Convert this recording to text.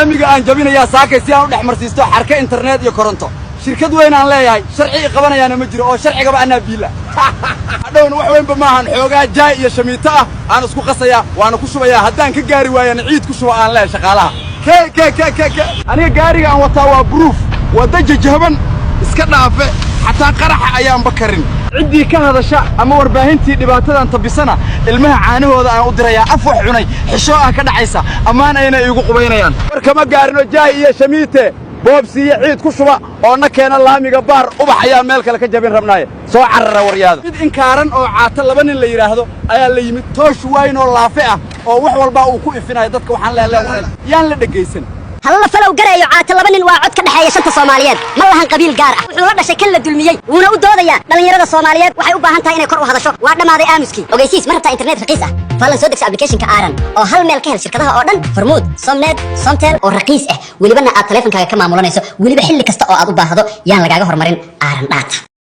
laamiga aan jabinayaa saakay si aan u dhaxmarsiisto xarka internet iyo koronto shirkad weyn aan leeyahay sharci qabanayaana ma jiro oo sharcigaba anaa biila hadhowna wax weynba maahan xoogaa jaay iyo shamiito ah aan isku qasaya waana ku shubayaa haddaan ka gaari waayana ciid ku shuba aan leeyahay shaqaalaha aniga gaariga aan wataa waa proof wada jajaban iska dhaafe xataa qaraxa ayaanba karin ciddii ka hadasha ama warbaahintii dhibaatadan tabisana ilmaha caanahooda aan u dirayaa af wax cunay xishoo ah ka dhacaysa ammaan ayna iigu qubaynayaan warkama gaarino jaay iyo shamiite boobsiiyo ciid ku shuba oo na keena laamiga baar ubax ayaa meel kale ka jabin rabnaaye soo carara waryaada mid inkaaran oo caata laba nin la yidhaahdo ayaa la yimid toosh wayn oo laafe ah oo wax walba uu ku ifinayo dadka waxaan leeyahay yaan la dhageysan هلا فلو قرأيو عات لبنين وعد كده حياة شنطة صوماليات ما لهن قبيل جارة وحنا شكل الدلمية ونودو ذيا دلني رضا صوماليات وحيوبها هنتا هنا كرو هذا شو وعدنا ما ذي أمسكي وجيسيس مرة إنترنت رخيصة فلان سودكس أبليكيشن كأرن أو هل ميل كهل شركتها أردن فرمود صمنت صمتل أو رخيص واللي بنا التليفون كمان معمولنا يسو واللي بحل كستا أو أضبها هذا يان لقاعه هرمرين أرن دات